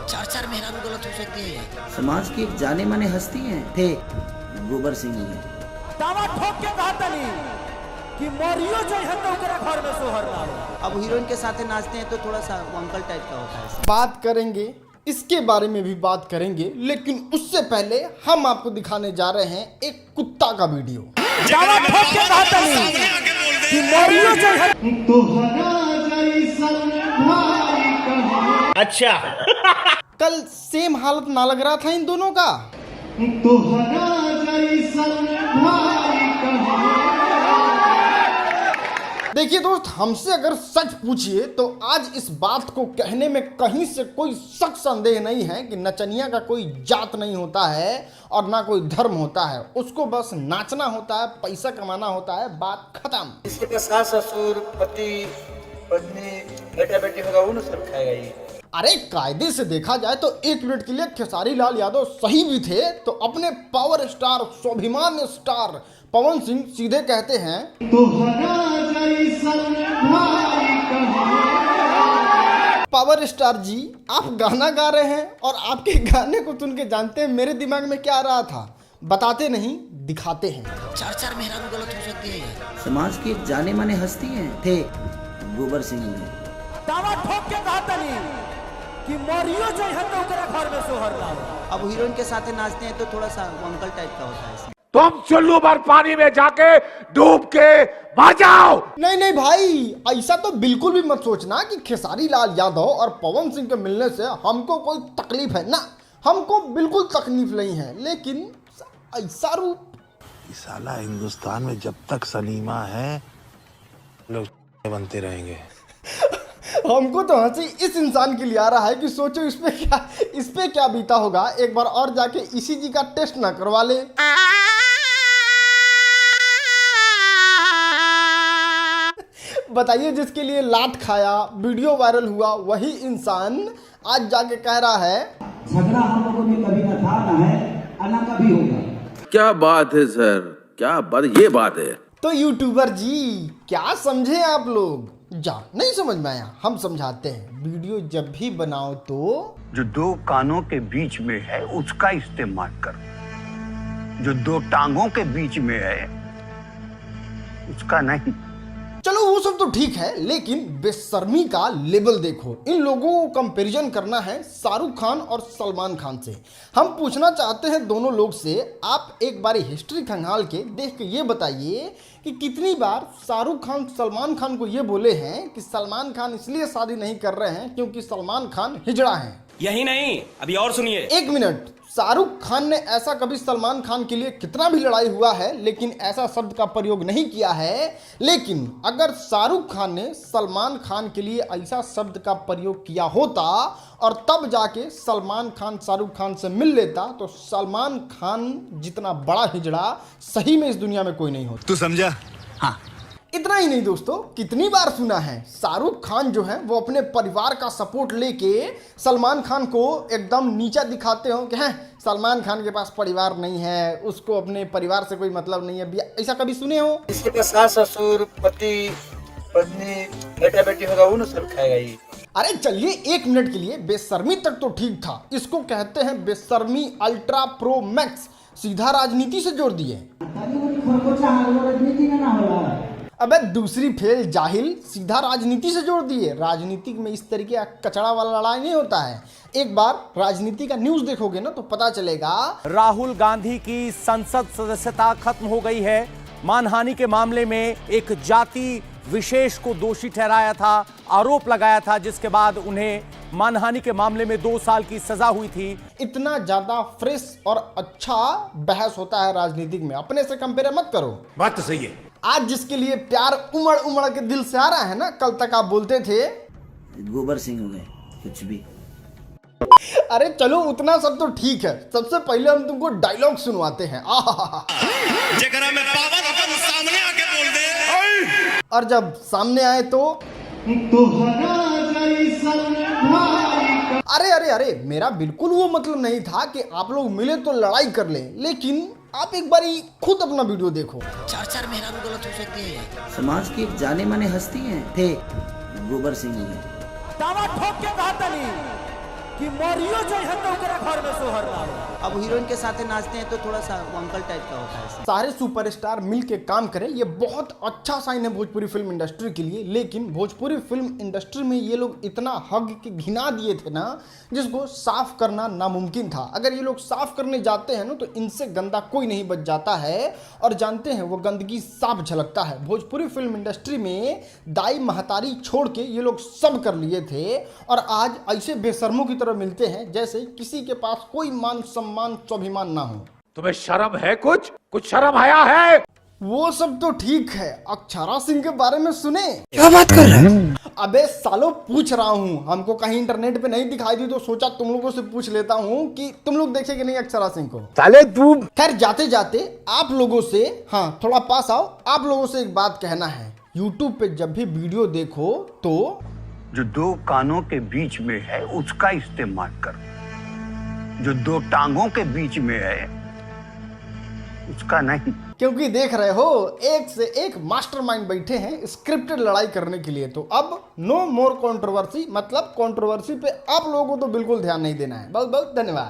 चार चार मेहरारू गलत हो सकती है यार। समाज की एक जाने माने हस्ती हैं थे गोबर सिंह हुए। दावा ठोक के कहता नहीं कि मोरियो जो है तो ओकरा घर में सोहर ना हो। अब हीरोइन के साथ नाचते हैं तो थोड़ा सा वो अंकल टाइप का होता है। बात करेंगे, इसके बारे में भी बात करेंगे, लेकिन उससे पहले हम आपको दिखाने जा रहे हैं एक कुत्ता का वीडियो। दावा ठोक के कहता नहीं कि मोरियो जो है अच्छा कल सेम हालत ना लग रहा था इन दोनों का। देखिए दोस्त, हमसे अगर सच पूछिए तो आज इस बात को कहने में कहीं से कोई शक संदेह नहीं है कि नचनिया का कोई जात नहीं होता है और ना कोई धर्म होता है। उसको बस नाचना होता है, पैसा कमाना होता है, बात खत्म। इसके पास सास ससुर पति पत्नी बेटा बेटी होगा वो ना सब खाएगा ये। अरे कायदे से देखा जाए तो एक मिनट के लिए खेसारी लाल यादव सही भी थे तो अपने पावर स्टार स्वाभिमान स्टार पवन सिंह सीधे कहते हैं पावर स्टार जी आप गाना गा रहे हैं और आपके गाने को सुन के जानते हैं मेरे दिमाग में क्या आ रहा था? बताते नहीं, दिखाते हैं। चार चार मेहरारू गलत हो सकती है यार। समाज की एक जाने माने हस्ती हैं थे गोबर सिंह हुए। दावा ठोक के कहता नहीं कि मोरियो जो है तो ओकरा घर में सोहर ना हो। अब हीरोइन के साथ नाचते हैं तो थोड़ा सा वो अंकल टाइप का होता है। तुम चुल्लू भर पानी में जाके डूब के बचाओ। नहीं नहीं भाई, ऐसा तो बिल्कुल भी मत सोचना कि खेसारी लाल यादव और पवन सिंह के मिलने से हमको कोई तकलीफ है ना। हमको बिल्कुल तकलीफ नहीं है, लेकिन ऐसा रूप साला हिंदुस्तान में जब तक सलीमा है लोग बनते रहेंगे। हमको तो हंसी इस इंसान के लिए आ रहा है कि सोचो इस पे क्या बीता होगा। एक बार और जाके इसी जी का टेस्ट ना करवा ले। बताइए, जिसके लिए लात खाया, वीडियो वायरल हुआ, वही इंसान आज जाके कह रहा है झगड़ा हम लोगों में कभी न था, ना है और ना कभी होगा। क्या बात है सर, क्या बात, ये बात है। तो यूट्यूबर जी क्या समझे आप लोग? जा नहीं समझ में आया, हम समझाते हैं। वीडियो जब भी बनाओ तो जो दो कानों के बीच में है उसका इस्तेमाल करो, जो दो टांगों के बीच में है उसका नहीं। चलो वो सब तो ठीक है, लेकिन बेशर्मी का लेवल देखो। इन लोगों को कंपैरिजन करना है शाहरुख खान और सलमान खान से। हम पूछना चाहते हैं दोनों लोग से, आप एक बारी हिस्ट्री खंगाल के देख के ये बताइए कि कितनी बार शाहरुख खान सलमान खान को ये बोले हैं कि सलमान खान इसलिए शादी नहीं कर रहे हैं क्योंकि सलमान खान हिजड़ा हैं। यही नहीं, अभी और सुनिए। एक मिनट, शाहरुख खान ने ऐसा कभी सलमान खान के लिए कितना भी लड़ाई हुआ है लेकिन ऐसा शब्द का प्रयोग नहीं किया है। लेकिन अगर शाहरुख खान ने सलमान खान के लिए ऐसा शब्द का प्रयोग किया होता और तब जाके सलमान खान शाहरुख खान से मिल लेता तो सलमान खान जितना बड़ा हिजड़ा सही में इस दुनिया में कोई नहीं होता। तू समझा? हाँ, इतना ही नहीं दोस्तों, कितनी बार सुना है शाहरुख खान जो है वो अपने परिवार का सपोर्ट लेके सलमान खान को एकदम नीचा दिखाते हो कि हैं सलमान खान के पास परिवार नहीं है, उसको अपने परिवार से कोई मतलब नहीं है। ऐसा कभी सुने हो? इसके पास सास ससुर पति पत्नी बेटा बेटी होगा वो ना सब खाएगा ये। अरे चलिए, एक मिनट के लिए बेशर्मी तक तो ठीक था, इसको कहते हैं बेशर्मी अल्ट्रा प्रो मैक्स। सीधा राजनीति से जोड़ दिए। अबे दूसरी फेल जाहिल, सीधा राजनीति से जोड़ दिए। राजनीति में इस तरीके का कचड़ा वाला लड़ाई नहीं होता है। एक बार राजनीति का न्यूज़ देखोगे ना तो पता चलेगा। राहुल गांधी की संसद सदस्यता खत्म हो गई है। मानहानि के मामले में एक जाति विशेष को दोषी ठहराया था, आरोप लगाया था, जिसके बाद उन्हें मानहानि के मामले में 2 साल की सजा हुई थी। इतना ज्यादा फ्रेश और अच्छा बहस होता है राजनीतिक में, अपने से कंपेयर मत करो। बात तो सही है। आज जिसके लिए प्यार उमड़ उमड़ के दिल से आ रहा है ना, कल तक आप बोलते थे गोबर सिंह हुए कुछ भी। अरे चलो उतना सब तो ठीक है, सबसे पहले हम तुमको डायलॉग सुनवाते हैं। जेकरा में पावर अपन सामने आके बोल दे। और जब सामने आए तो अरे अरे अरे, मेरा बिल्कुल वो मतलब नहीं था कि आप लोग मिले तो लड़ाई कर लें, लेकिन आप एक बारी खुद अपना वीडियो देखो। चार चार मेहरारू गलत हो सकती है यार। समाज की एक जाने माने हस्ती हैं थे गोबर सिंह हुए। दावा ठोक के कहता नहीं कि मरियो चाहिए तो ओकरा घर में सोहर ना हो। अब हीरोइन के साथ नाचते हैं तो थोड़ा सा वो अंकल टाइप का होता है। सारे सुपरस्टार मिल के काम करें, ये बहुत अच्छा साइन है भोजपुरी फिल्म इंडस्ट्री के लिए। लेकिन भोजपुरी फिल्म इंडस्ट्री में ये लोग इतना हग के घिना दिए थे ना, जिसको साफ करना नामुमकिन था। अगर ये लोग साफ करने जाते हैं ना तो इनसे गंदा कोई नहीं बच जाता है, और जानते हैं वो गंदगी साफ झलकता है। भोजपुरी फिल्म इंडस्ट्री में दाई महतारी छोड़ के ये लोग सब कर लिए थे, और आज ऐसे बेशर्मों की तरह मिलते हैं जैसे किसी के पास कोई मान सम्मान स्वाभिमान ना हो। तुम्हें शर्म है? कुछ शर्म आया है? वो सब तो ठीक है, अक्षरा सिंह के बारे में सुने? क्या बात कर रहे हैं? अबे सालों पूछ रहा हूँ, हमको कहीं इंटरनेट पे नहीं दिखाई दी तो सोचा तुम लोगों से पूछ लेता हूँ कि तुम लोग देखे कि नहीं अक्षरा सिंह को। साले तू खैर जाते जाते आप लोगों से, हाँ थोड़ा पास आओ, आप लोगों से एक बात कहना है। YouTube पे जब भी वीडियो देखो तो जो दो कानों के बीच में है उसका इस्तेमाल करो, जो दो टांगों के बीच में है उसका नहीं। क्योंकि देख रहे हो एक से एक मास्टरमाइंड बैठे हैं स्क्रिप्टेड लड़ाई करने के लिए। तो अब नो मोर कंट्रोवर्सी, मतलब कंट्रोवर्सी पे आप लोगों को तो बिल्कुल ध्यान नहीं देना है। बहुत बहुत धन्यवाद।